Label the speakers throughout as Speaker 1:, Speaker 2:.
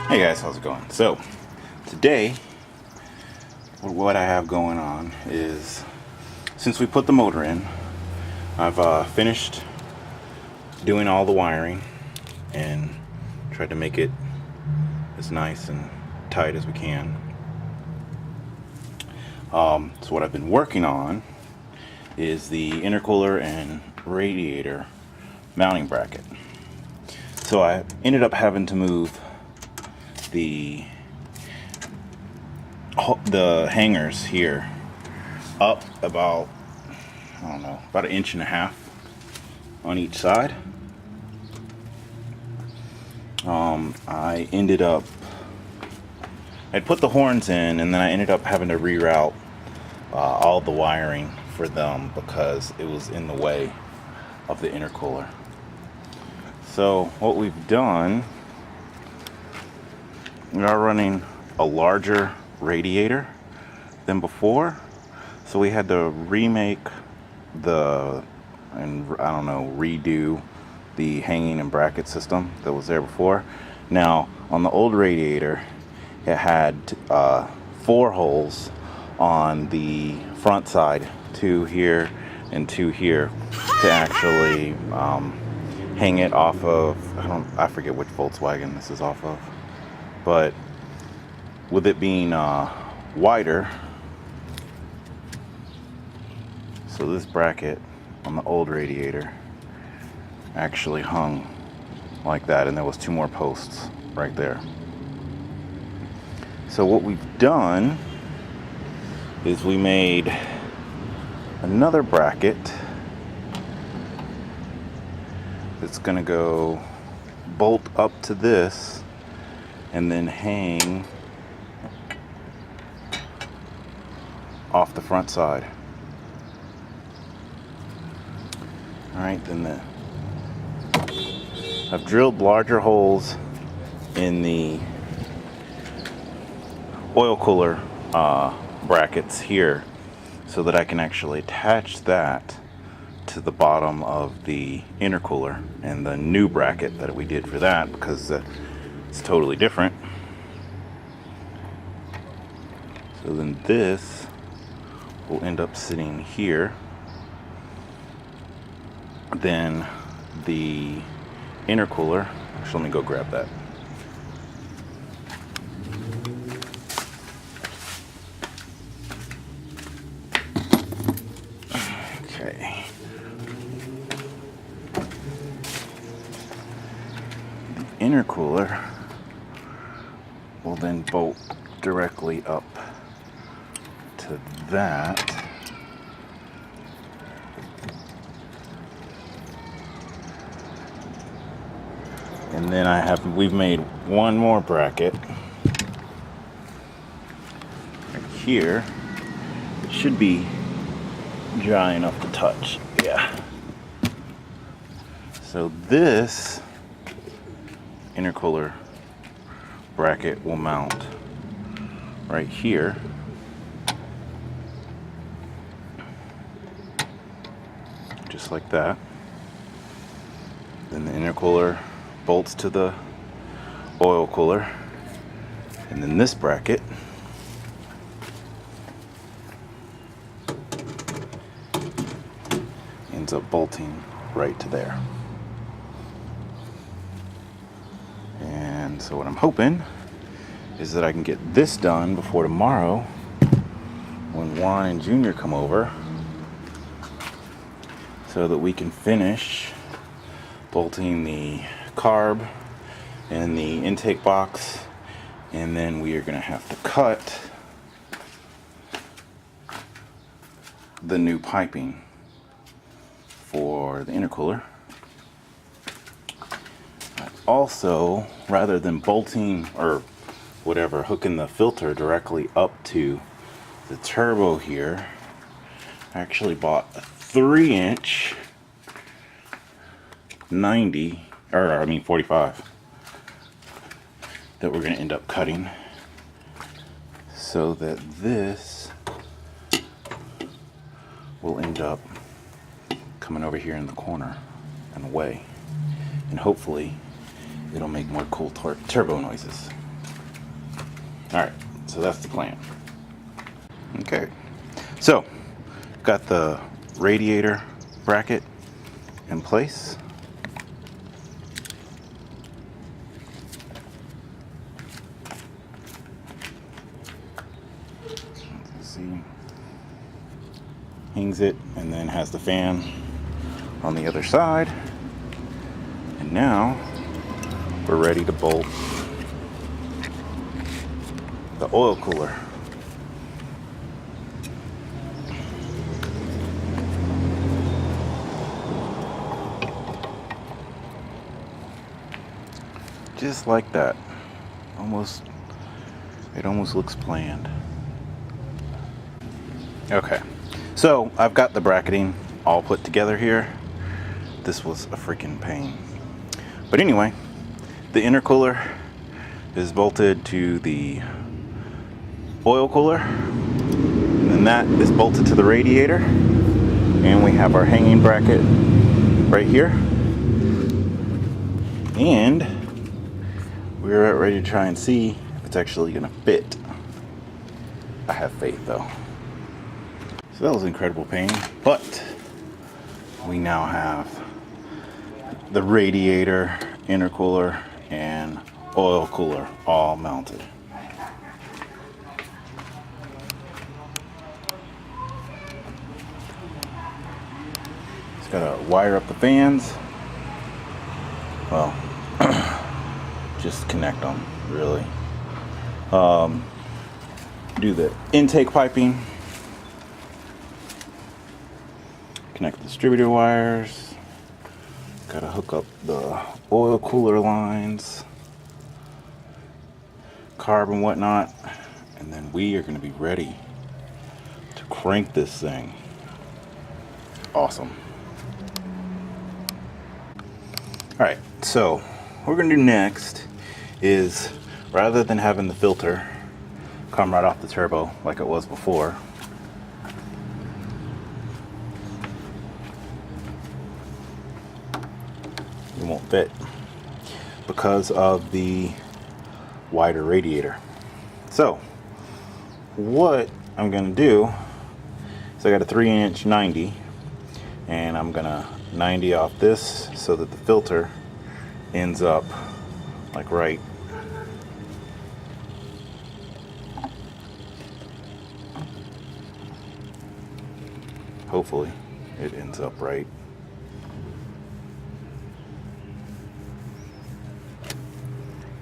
Speaker 1: Hey guys, how's it going? So, today, what I have going on is, since we put the motor in, I've finished doing all the wiring and tried to make it as nice and tight as we can. So what I've been working on is the intercooler and radiator mounting bracket. So I ended up having to move the hangers here up about, I don't know, about 1.5 inches on each side. I put the horns in, and then I ended up having to reroute all the wiring for them because it was in the way of the intercooler. So what we've done, we are running a larger radiator than before, so we had to remake redo the hanging and bracket system that was there before. Now on the old radiator, it had 4 holes on the front side, 2 here and 2 here, to actually hang it off of, I forget which Volkswagen this is off of, but with it being wider, so this bracket on the old radiator actually hung like that, and there was 2 more posts right there. So what we've done is we made another bracket that's gonna go bolt up to this and then hang off the front side. Alright, then I've drilled larger holes in the oil cooler brackets here so that I can actually attach that to the bottom of the intercooler and the new bracket that we did for that, because it's totally different. So then this will end up sitting here. Then the intercooler, actually let me go grab that. Okay. The intercooler will then bolt directly up to that. And then we've made one more bracket right here. It should be dry enough to touch. Yeah. So this intercooler bracket will mount right here. Just like that. Then the intercooler bolts to the oil cooler, and then this bracket ends up bolting right to there. And so what I'm hoping is that I can get this done before tomorrow when Juan and Junior come over, so that we can finish bolting the carb and the intake box, and then we are going to have to cut the new piping for the intercooler. Also, rather than bolting or whatever, hooking the filter directly up to the turbo here, I actually bought a 3-inch 45 that we're going to end up cutting, so that this will end up coming over here in the corner and away, and hopefully it'll make more cool turbo noises. All right, so that's the plan. Okay, so got the radiator bracket in place. Let's see, hangs it and then has the fan on the other side. And now we're ready to bolt the oil cooler. Just like that. It almost looks planned. Okay, so I've got the bracketing all put together here. This was a freaking pain. But anyway, the intercooler is bolted to the oil cooler, and then that is bolted to the radiator, and we have our hanging bracket right here, and we're ready to try and see if it's actually gonna fit. I have faith though. So that was incredible pain, but we now have the radiator, intercooler, and oil cooler all mounted. Just gotta wire up the fans. Well, just connect them, really. Do the intake piping. Connect the distributor wires. Gotta hook up the oil cooler lines, carb and whatnot, and then we are gonna be ready to crank this thing. Awesome. All right, so what we're gonna do next is, rather than having the filter come right off the turbo like it was before, it won't fit because of the wider radiator. So what I'm gonna do is, I got a 3-inch 90, and I'm gonna 90 off this so that the filter ends up like right hopefully it ends up right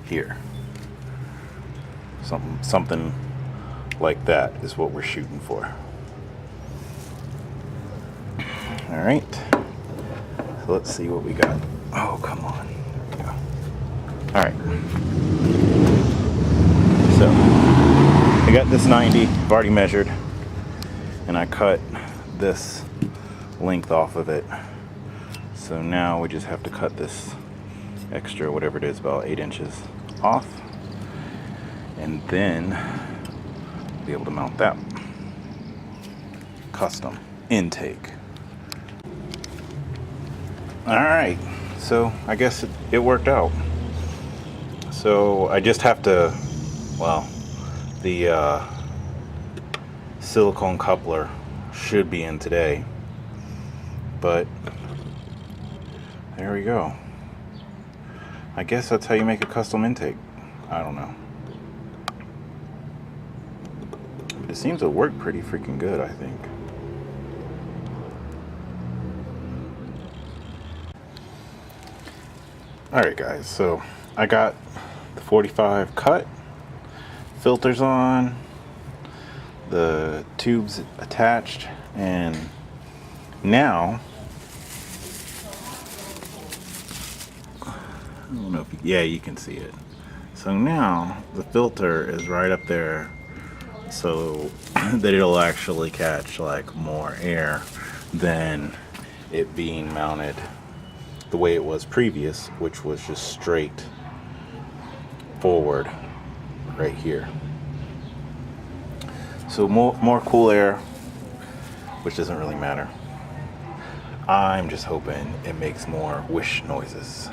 Speaker 1: here. Something like that is what we're shooting for. All right, so let's see what we got. Oh, come on. There we go. All right, so I got this 90, I've already measured, and I cut this length off of it. So now we just have to cut this extra, whatever it is, about 8 inches off, and then be able to mount that custom intake. All right, so I guess it worked out. So I just have to, well, the silicone coupler should be in today, but there we go. I guess that's how you make a custom intake. I don't know. But it seems to work pretty freaking good, I think. Alright guys, so I got the 45 cut, filters on, the tubes attached, and now, I don't know if you can see it. So now the filter is right up there, so that it'll actually catch like more air than it being mounted the way it was previous, which was just straight forward right here. So more cool air, which doesn't really matter. I'm just hoping it makes more whoosh noises.